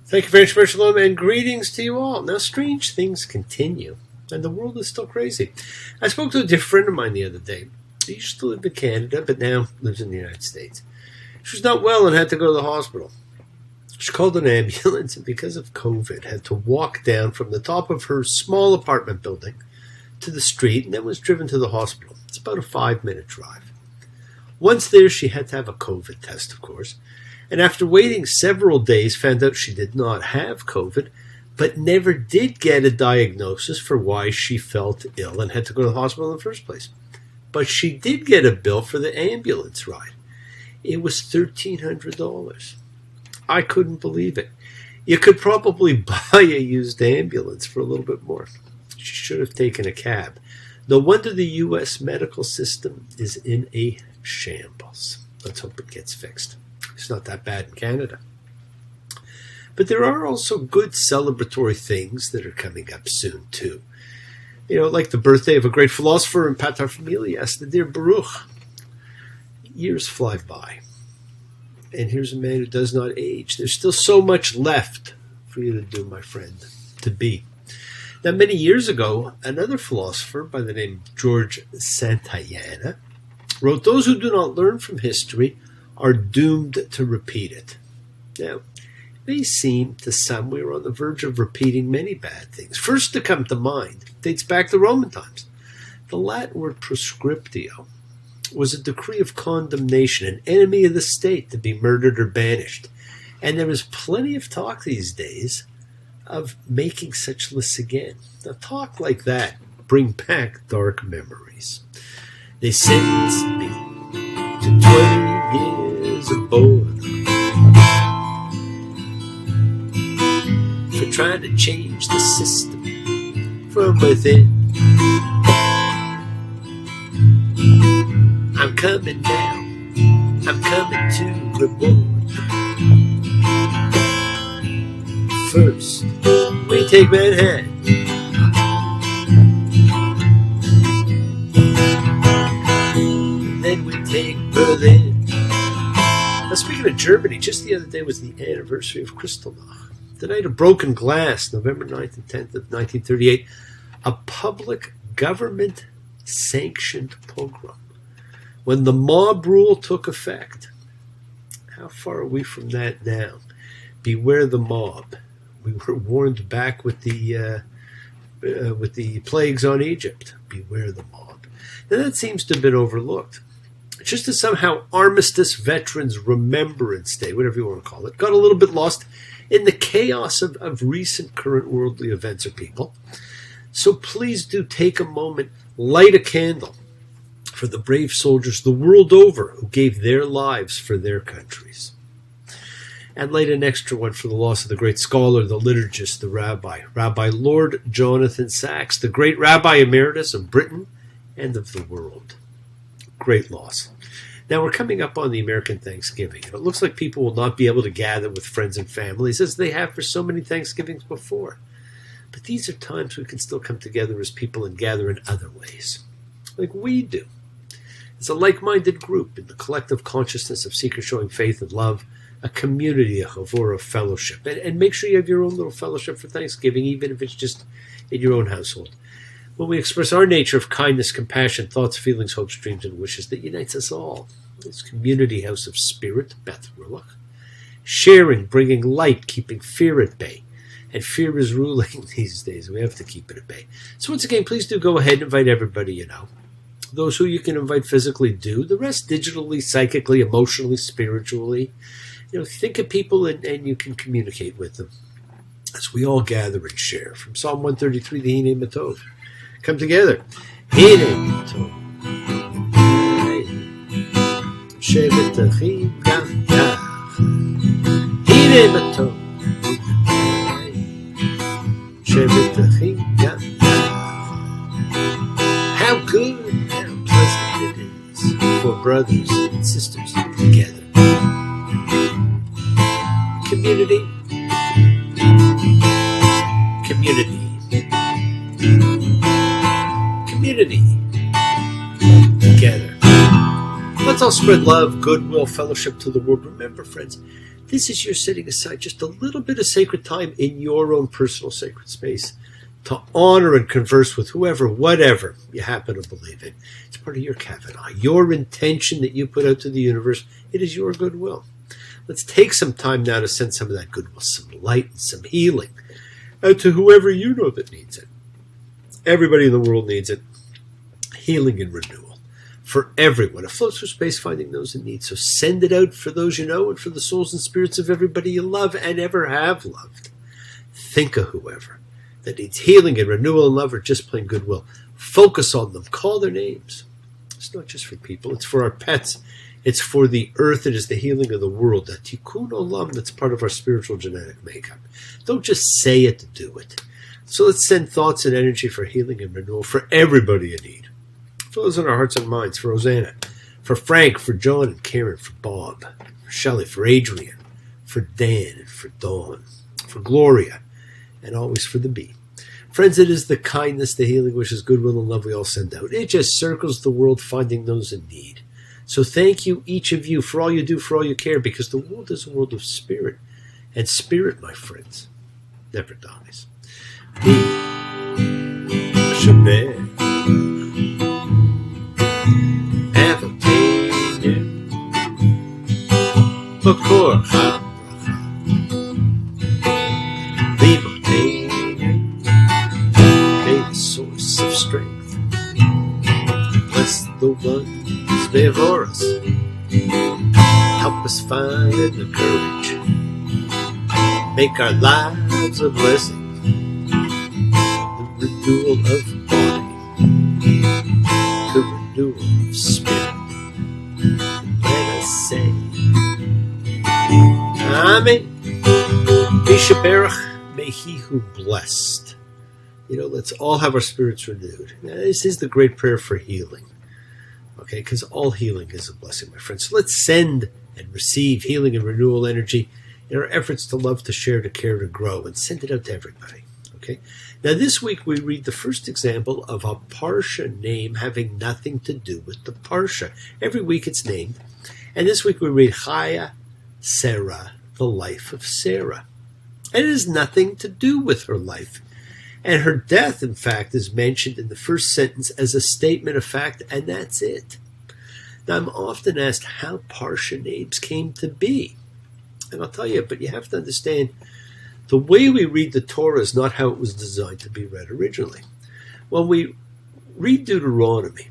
Thank you very much, Shalom, and greetings to you all. Now, strange things continue, and the world is still crazy. I spoke to a dear friend of mine the other day. She used to live in Canada, but now lives in the United States. She was not well and had to go to the hospital. She called an ambulance, and because of COVID, had to walk down from the top of her small apartment building to the street, and then was driven to the hospital. It's about a 5-minute drive. Once there, she had to have a COVID test, of course. And after waiting several days, found out she did not have COVID, but never did get a diagnosis for why she felt ill and had to go to the hospital in the first place. But she did get a bill for the ambulance ride. It was $1,300. I couldn't believe it. You could probably buy a used ambulance for a little bit more. She should have taken a cab. No wonder the U.S. medical system is in a shambles. Let's hope it gets fixed. It's not that bad in Canada. But there are also good celebratory things that are coming up soon, too. You know, like the birthday of a great philosopher and paterfamilias, the dear Baruch. Years fly by. And here's a man who does not age. There's still so much left for you to do, my friend, to be. Now, many years ago, another philosopher by the name of George Santayana wrote, "Those who do not learn from history are doomed to repeat it." Now, it may seem to some we are on the verge of repeating many bad things. First to come to mind dates back to Roman times. The Latin word proscriptio was a decree of condemnation, an enemy of the state to be murdered or banished. And there is plenty of talk these days of making such lists again. Now, talk like that bring back dark memories. They sentenced me to 20 years of boredom for trying to change the system from within. I'm coming now, I'm coming to reward. First, we take Manhattan. Then we take Berlin. Now, speaking of Germany, just the other day was the anniversary of Kristallnacht. The night of broken glass, November 9th and 10th of 1938, a public government-sanctioned pogrom. When the mob rule took effect. How far are we from that now? Beware the mob. We were warned back with the plagues on Egypt. Beware the mob. Now that seems to have been overlooked. Just as somehow Armistice Veterans Remembrance Day, whatever you want to call it, got a little bit lost in the chaos of recent current worldly events or people. So please do take a moment, light a candle for the brave soldiers the world over who gave their lives for their countries. And light an extra one for the loss of the great scholar, the liturgist, the Rabbi Lord Jonathan Sacks, the great Rabbi Emeritus of Britain and of the world. Great loss. Now we're coming up on the American Thanksgiving, and it looks like people will not be able to gather with friends and families as they have for so many Thanksgivings before. But these are times we can still come together as people and gather in other ways, like we do. As a like-minded group in the collective consciousness of seekers showing faith and love, a community, a chavor of fellowship. And make sure you have your own little fellowship for Thanksgiving, even if it's just in your own household. When we express our nature of kindness, compassion, thoughts, feelings, hopes, dreams, and wishes that unites us all. This community house of spirit, Beth Ruach. Sharing, bringing light, keeping fear at bay. And fear is ruling these days. We have to keep it at bay. So once again, please do go ahead and invite everybody you know. Those who you can invite physically do. The rest digitally, psychically, emotionally, spiritually. You know, think of people and you can communicate with them as we all gather and share. From Psalm 133, the Hine Matov. Come together. Hine Matov. Shevet Achim Gam Yach. Hine Matov. Shevet Achim Gam Yach. How good and how pleasant it is for brothers and sisters together. Community, together. Let's all spread love, goodwill, fellowship to the world. Remember, friends, This is your setting aside just a little bit of sacred time in your own personal sacred space to honor and converse with whoever, whatever you happen to believe in. It's part of your Kavanah, your intention that you put out to the universe. It is your goodwill. Let's take some time now to send some of that goodwill, some light and some healing out to whoever you know that needs it. Everybody in the world needs it. Healing and renewal for everyone. It flows through space, finding those in need. So send it out for those you know and for the souls and spirits of everybody you love and ever have loved. Think of whoever that needs healing and renewal and love or just plain goodwill. Focus on them. Call their names. It's not just for people. It's for our pets. It's for the earth. It is the healing of the world. That tikkun olam that's part of our spiritual genetic makeup. Don't just say it to do it. So let's send thoughts and energy for healing and renewal for everybody in need. For those in our hearts and minds. For Rosanna. For Frank. For John and Karen. For Bob. For Shelley. For Adrian. For Dan and for Dawn. For Gloria. And always for the bee. Friends, it is the kindness, the healing wishes, goodwill, and love we all send out. It just circles the world finding those in need. So thank you, each of you, for all you do, for all you care, because the world is a world of spirit. And spirit, my friends, never dies. Be Shabbat. Avotenu. Bakor ha. Source of strength. Bless the ones before us. Help us find the courage. Make our lives a blessing. The renewal of body. The renewal of spirit. Let us say Amen. Mishaberach, may he who blessed. Let's all have our spirits renewed. Now, this is the great prayer for healing. Okay, because all healing is a blessing, my friends. So let's send and receive healing and renewal energy in our efforts to love, to share, to care, to grow, and send it out to everybody. Okay. Now, this week we read the first example of a Parsha name having nothing to do with the Parsha. Every week it's named. And this week we read Chayei, Sarah, the life of Sarah. And it has nothing to do with her life. And her death, in fact, is mentioned in the first sentence as a statement of fact, and that's it. Now, I'm often asked how Parsha names came to be. And I'll tell you, but you have to understand, the way we read the Torah is not how it was designed to be read originally. When we read Deuteronomy,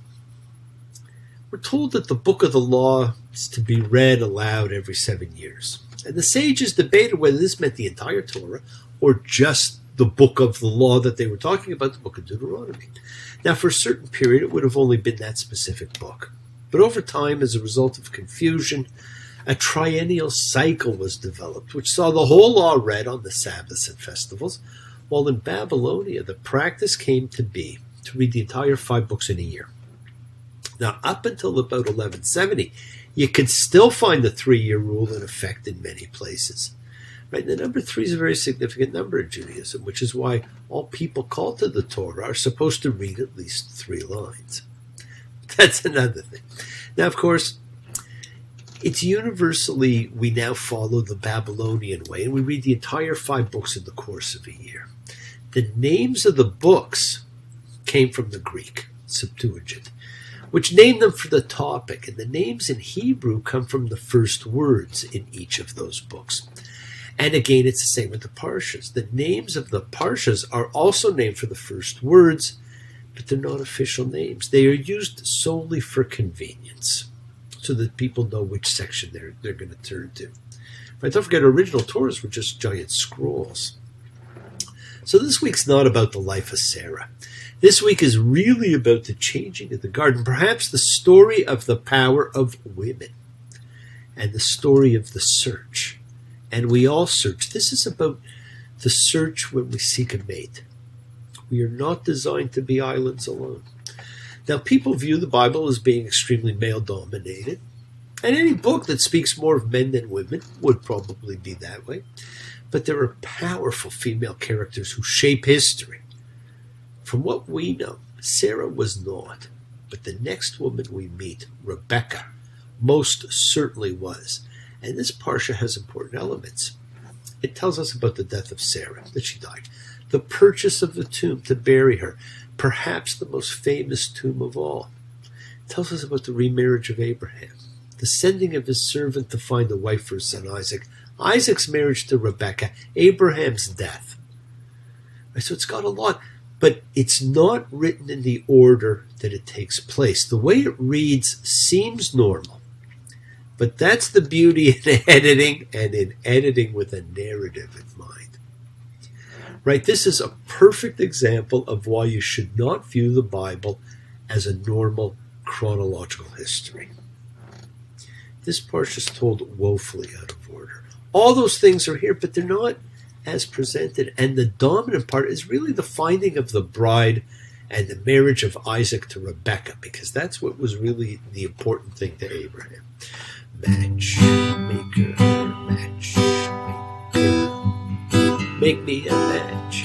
we're told that the book of the law is to be read aloud every 7 years. And the sages debated whether this meant the entire Torah or just the book of the law that they were talking about, the book of Deuteronomy. Now, for a certain period, it would have only been that specific book. But over time, as a result of confusion, a triennial cycle was developed, which saw the whole law read on the Sabbaths and festivals, while in Babylonia, the practice came to be to read the entire 5 books in a year. Now, up until about 1170, you could still find the 3-year rule in effect in many places. Right? The number 3 is a very significant number in Judaism, which is why all people called to the Torah are supposed to read at least 3 lines. That's another thing. Now, of course, it's universally, we now follow the Babylonian way, and we read the entire 5 books in the course of a year. The names of the books came from the Greek, Septuagint, which named them for the topic, and the names in Hebrew come from the first words in each of those books. And again, it's the same with the Parshas. The names of the Parshas are also named for the first words, but they're not official names. They are used solely for convenience, so that people know which section they're going to turn to. Right? Don't forget, original Torahs were just giant scrolls. So this week's not about the life of Sarah. This week is really about the changing of the garden, perhaps the story of the power of women, and the story of the search. And we all search. This is about the search when we seek a mate. We are not designed to be islands alone. Now, people view the Bible as being extremely male-dominated, and any book that speaks more of men than women would probably be that way. But there are powerful female characters who shape history. From what we know, Sarah was not, but the next woman we meet, Rebecca, most certainly was. And this parsha has important elements. It tells us about the death of Sarah, that she died, the purchase of the tomb to bury her, perhaps the most famous tomb of all. It tells us about the remarriage of Abraham, the sending of his servant to find a wife for his son Isaac, Isaac's marriage to Rebekah, Abraham's death. Right, so it's got a lot, but it's not written in the order that it takes place. The way it reads seems normal, but that's the beauty in editing, and in editing with a narrative in mind. Right, this is a perfect example of why you should not view the Bible as a normal chronological history. This parsha is told woefully out of order. All those things are here, but they're not as presented. And the dominant part is really the finding of the bride and the marriage of Isaac to Rebekah, because that's what was really the important thing to Abraham. Matchmaker, matchmaker, make me a match,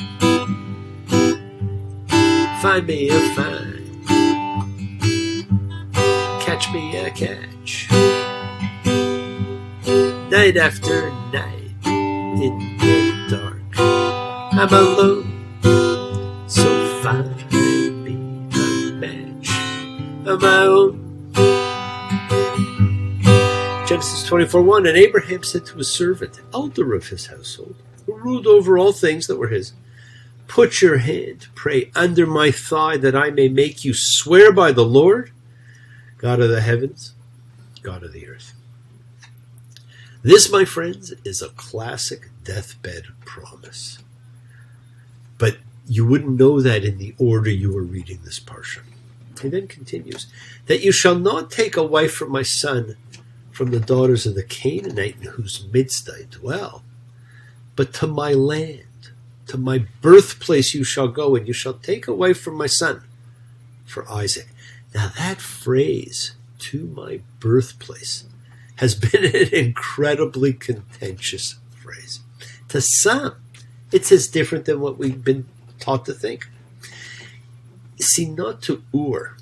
find me a find, catch me a catch, night after night in the dark, I'm alone, so find me a match of my own. Genesis 24:1, and Abraham said to his servant, elder of his household, who ruled over all things that were his, put your hand, pray, under my thigh, that I may make you swear by the Lord, God of the heavens, God of the earth. This, my friends, is a classic deathbed promise. But you wouldn't know that in the order you were reading this parsha. He then continues, that you shall not take a wife for my son from the daughters of the Canaanite in whose midst I dwell, but to my land, to my birthplace you shall go, and you shall take a wife for my son, for Isaac. Now that phrase, to my birthplace, has been an incredibly contentious phrase. To some, it's as different than what we've been taught to think. See, not to Ur,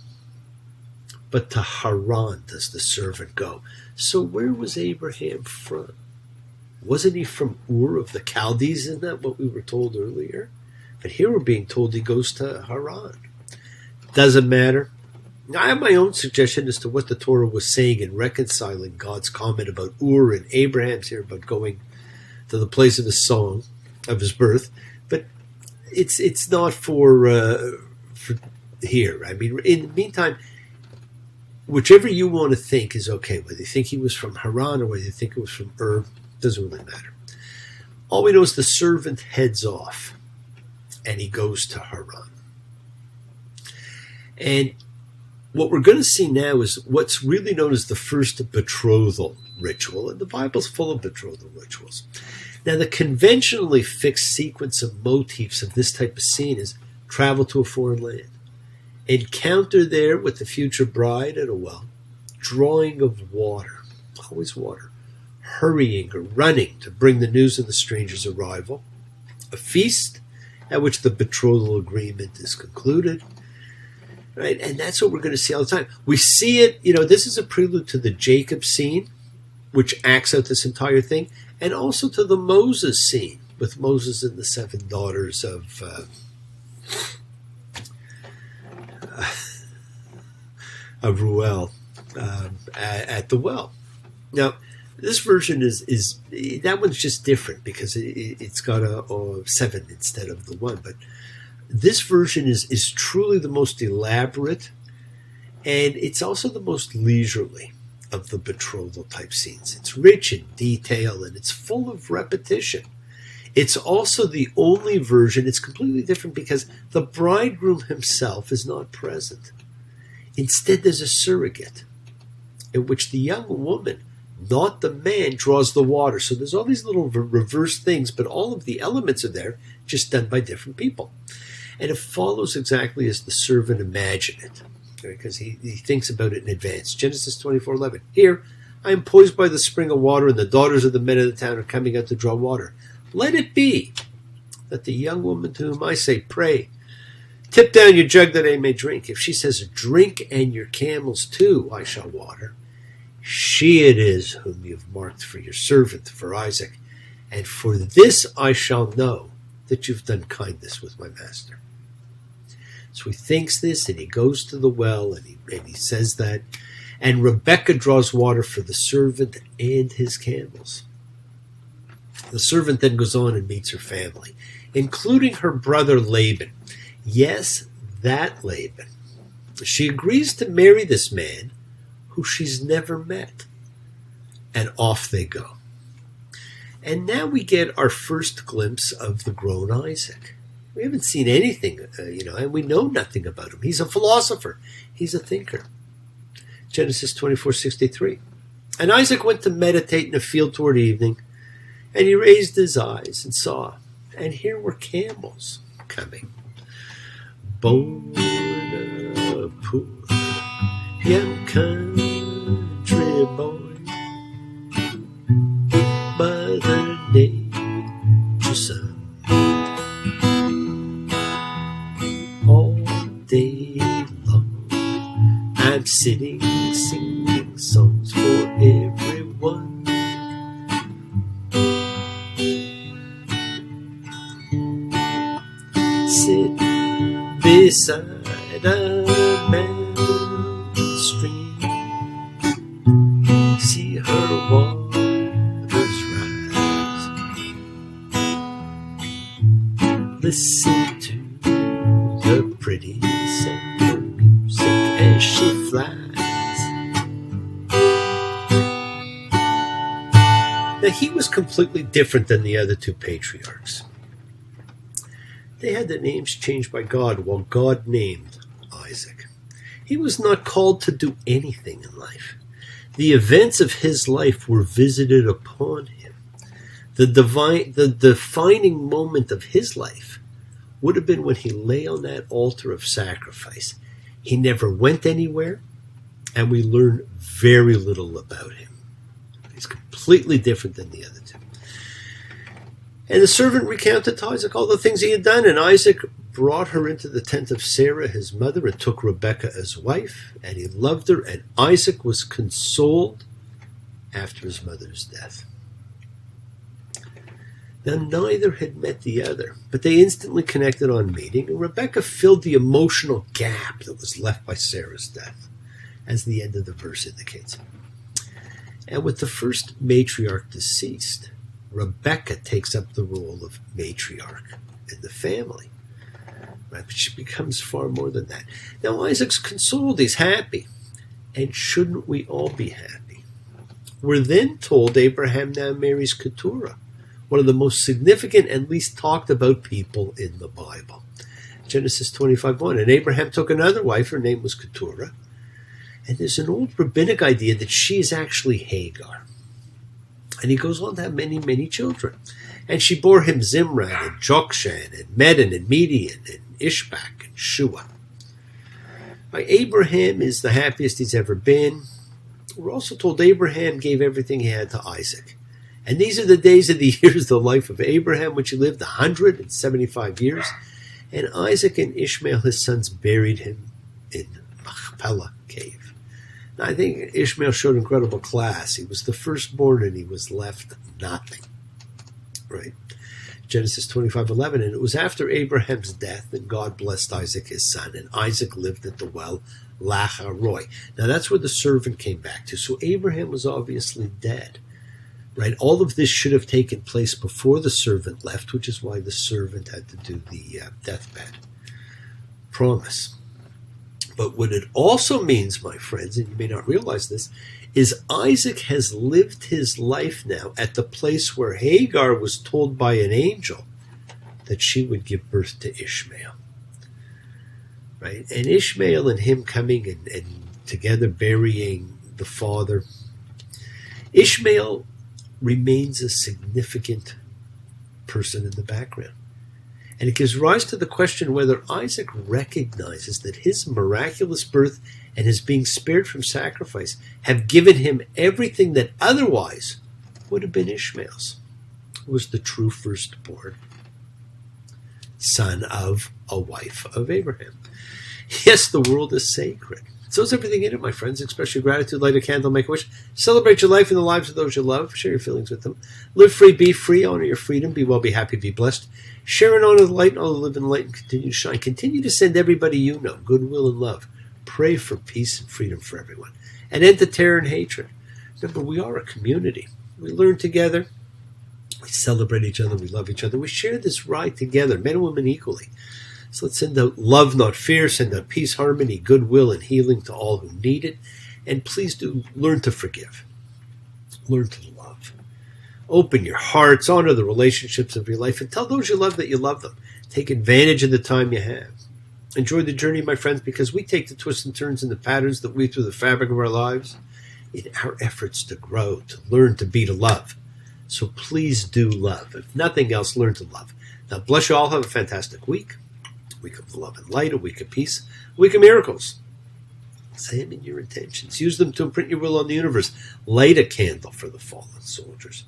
but to Haran does the servant go. So where was Abraham from? Wasn't he from Ur of the Chaldees? Isn't that what we were told earlier? But here we're being told he goes to Haran. Doesn't matter. I have my own suggestion as to what the Torah was saying in reconciling God's comment about Ur and Abraham's here about going to the place of his song, of his birth. But it's not for here. I mean, in the meantime, whichever you want to think is okay. Whether you think he was from Haran or whether you think it was from Ur, doesn't really matter. All we know is the servant heads off and he goes to Haran. And what we're going to see now is what's really known as the first betrothal ritual, and the Bible's full of betrothal rituals. Now, the conventionally fixed sequence of motifs of this type of scene is travel to a foreign land, encounter there with the future bride at a well, drawing of water, always water, hurrying or running to bring the news of the stranger's arrival, a feast at which the betrothal agreement is concluded, right? And that's what we're going to see all the time. We see it, this is a prelude to the Jacob scene, which acts out this entire thing, and also to the Moses scene with Moses and the 7 daughters of Ruel at the well. Now, this version is that one's just different because it's got a 7 instead of the 1, but this version is truly the most elaborate, and it's also the most leisurely of the betrothal type scenes. It's rich in detail and it's full of repetition. It's also the only version, it's completely different because the bridegroom himself is not present. Instead, there's a surrogate in which the young woman, not the man, draws the water. So there's all these little reverse things, but all of the elements are there, just done by different people. And it follows exactly as the servant imagined it, because he thinks about it in advance. Genesis 24:11. Here, I am poised by the spring of water, and the daughters of the men of the town are coming out to draw water. Let it be that the young woman to whom I say, pray, tip down your jug that I may drink. If she says, drink and your camels too I shall water, She it is whom you have marked for your servant, for Isaac, and for this I shall know that you've done kindness with my master. So he thinks this, and he goes to the well, and he says that, and Rebekah draws water for the servant and his camels. The servant then goes on and meets her family, including her brother Laban. Yes, that Laban. She agrees to marry this man who she's never met. And off they go. And now we get our first glimpse of the grown Isaac. We haven't seen anything, and we know nothing about him. He's a philosopher. He's a thinker. Genesis 24:63. And Isaac went to meditate in a field toward evening, and he raised his eyes and saw, and here were camels coming. Born a poor young country boy, Mother Nature's son. All day long I'm sitting singing songs for everyone. Sit beside a mountain stream, see her waters rise, listen to the pretty sound of music as she flies. Now he was completely different than the other two patriarchs. They had their names changed by God, while God named Isaac. He was not called to do anything in life. The events of his life were visited upon him. The defining moment of his life would have been when he lay on that altar of sacrifice. He never went anywhere, and we learn very little about him. He's completely different than the other two. And the servant recounted to Isaac all the things he had done, and Isaac brought her into the tent of Sarah, his mother, and took Rebekah as wife, and he loved her, and Isaac was consoled after his mother's death. Now, neither had met the other, but they instantly connected on meeting, and Rebekah filled the emotional gap that was left by Sarah's death, as the end of the verse indicates. And with the first matriarch deceased, Rebekah takes up the role of matriarch in the family. Right? But she becomes far more than that. Now Isaac's consoled, he's happy. And shouldn't we all be happy? We're then told Abraham now marries Keturah, one of the most significant and least talked about people in the Bible. Genesis 25:1. And Abraham took another wife, her name was Keturah. And there's an old rabbinic idea that she is actually Hagar. And he goes on to have many, many children. And she bore him Zimran and Jokshan and Medan and Median and Ishbak and Shua. Abraham is the happiest he's ever been. We're also told Abraham gave everything he had to Isaac. And these are the days of the years of the life of Abraham, which he lived 175 years. And Isaac and Ishmael, his sons, buried him in Machpelah cave. Now, I think Ishmael showed incredible class. He was the firstborn and he was left nothing. Right? Genesis 25:11. And it was after Abraham's death that God blessed Isaac his son. And Isaac lived at the well Lacharoy. Now that's where the servant came back to. So Abraham was obviously dead. Right? All of this should have taken place before the servant left, which is why the servant had to do the deathbed promise. But what it also means, my friends, and you may not realize this, is Isaac has lived his life now at the place where Hagar was told by an angel that she would give birth to Ishmael. Right? And Ishmael and him coming and together burying the father. Ishmael remains a significant person in the background. And it gives rise to the question whether Isaac recognizes that his miraculous birth and his being spared from sacrifice have given him everything that otherwise would have been Ishmael's, who was the true firstborn son of a wife of Abraham. Yes, the world is sacred. So is everything in it, my friends. Express your gratitude, light a candle, make a wish. Celebrate your life and the lives of those you love. Share your feelings with them. Live free, be free, honor your freedom, be well, be happy, be blessed. Share and honor the light, and all live in the light and continue to shine. Continue to send everybody you know goodwill and love. Pray for peace and freedom for everyone. And end the terror and hatred. Remember, we are a community. We learn together. We celebrate each other. We love each other. We share this ride together, men and women equally. So let's send out love, not fear. Send out peace, harmony, goodwill, and healing to all who need it. And please do learn to forgive. Learn to love. Open your hearts, honor the relationships of your life, and tell those you love that you love them. Take advantage of the time you have. Enjoy the journey, my friends, because we take the twists and turns and the patterns that weave through the fabric of our lives in our efforts to grow, to learn, to be, to love. So please do love. If nothing else, learn to love. Now, bless you all. Have a fantastic week. A week of love and light, a week of peace, a week of miracles. Examine your intentions. Use them to imprint your will on the universe. Light a candle for the fallen soldiers.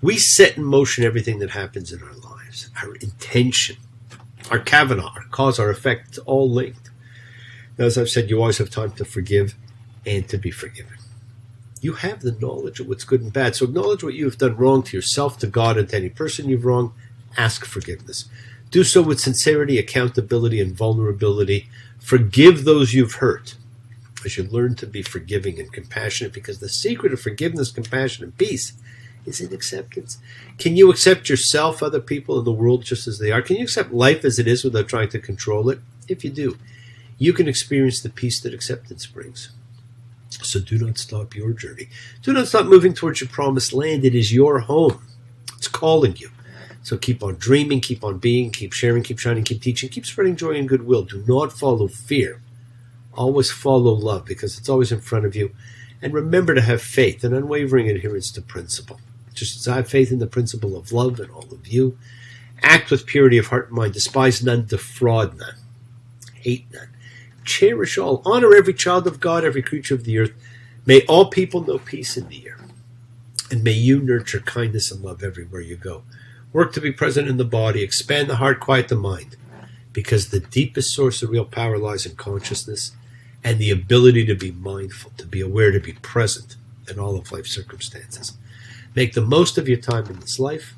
We set in motion everything that happens in our lives. Our intention, our Kavana, our cause, our effect, it's all linked. Now, as I've said, you always have time to forgive and to be forgiven. You have the knowledge of what's good and bad. So acknowledge what you have done wrong to yourself, to God, and to any person you've wronged. Ask forgiveness. Do so with sincerity, accountability, and vulnerability. Forgive those you've hurt as you learn to be forgiving and compassionate, because the secret of forgiveness, compassion, and peace is in acceptance. Can you accept yourself, other people, and the world just as they are? Can you accept life as it is without trying to control it? If you do, you can experience the peace that acceptance brings. So do not stop your journey. Do not stop moving towards your promised land. It is your home. It's calling you. So keep on dreaming, keep on being, keep sharing, keep shining, keep teaching, keep spreading joy and goodwill. Do not follow fear. Always follow love, because it's always in front of you. And remember to have faith and unwavering adherence to principle. Just as I have faith in the principle of love in all of you. Act with purity of heart and mind. Despise none, defraud none, hate none. Cherish all. Honor every child of God, every creature of the earth. May all people know peace in the air. And may you nurture kindness and love everywhere you go. Work to be present in the body. Expand the heart, quiet the mind. Because the deepest source of real power lies in consciousness and the ability to be mindful, to be aware, to be present in all of life's circumstances. Make the most of your time in this life.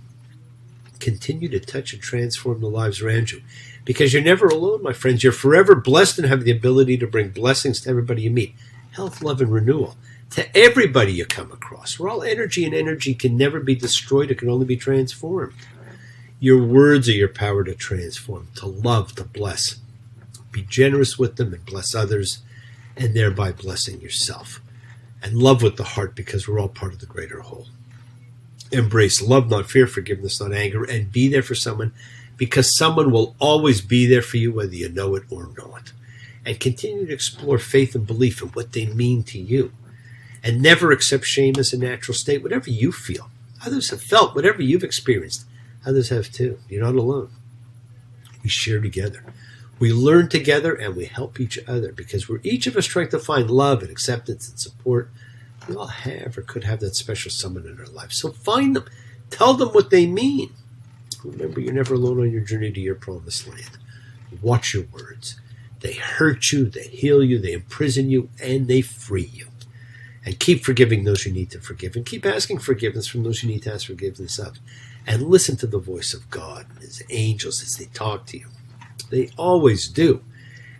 Continue to touch and transform the lives around you. Because you're never alone, my friends. You're forever blessed and have the ability to bring blessings to everybody you meet. Health, love, and renewal to everybody you come across. We're all energy, and energy can never be destroyed. It can only be transformed. Your words are your power to transform, to love, to bless. Be generous with them and bless others, and thereby blessing yourself. And love with the heart, because we're all part of the greater whole. Embrace love, not fear, forgiveness, not anger, and be there for someone, because someone will always be there for you, whether you know it or not. And continue to explore faith and belief in what they mean to you. And never accept shame as a natural state. Whatever you feel, others have felt. Whatever you've experienced, others have too. You're not alone. We share together. We learn together, and we help each other, because we're each of us trying to find love and acceptance and support. We all have or could have that special someone in our life. So find them. Tell them what they mean. Remember, you're never alone on your journey to your promised land. Watch your words. They hurt you, they heal you, they imprison you, and they free you. And keep forgiving those you need to forgive. And keep asking forgiveness from those you need to ask forgiveness of. And listen to the voice of God and His angels as they talk to you. They always do.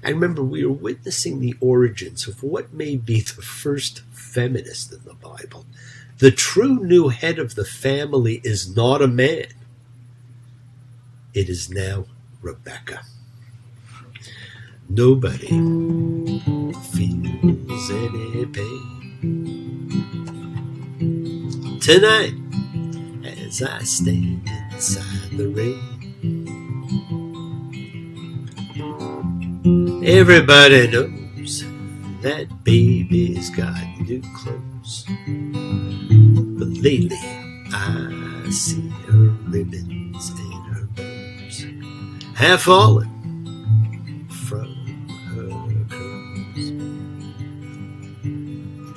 And remember, we are witnessing the origins of what may be the first feminist in the Bible. The true new head of the family is not a man. It is now Rebecca. Nobody feels any pain tonight as I stand inside the rain. Everybody knows that baby's got new clothes, but lately I see her ribbons and her bows have fallen from her curls.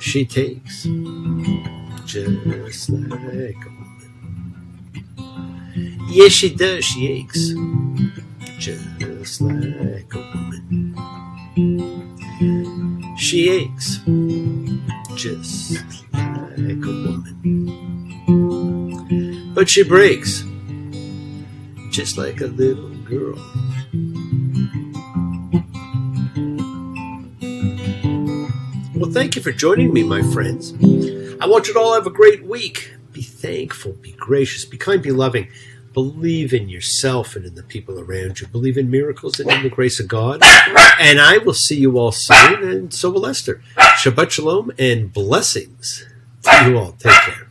She takes just like a woman. Yes, she does. She aches just like a woman. She aches just like a woman, but she breaks just like a little girl. Well, thank you for joining me, my friends. I want you to all have a great week. Be thankful, be gracious, be kind, be loving. Believe in yourself and in the people around you. Believe in miracles and in the grace of God. And I will see you all soon, and so will Esther. Shabbat shalom and blessings to you all. Take care.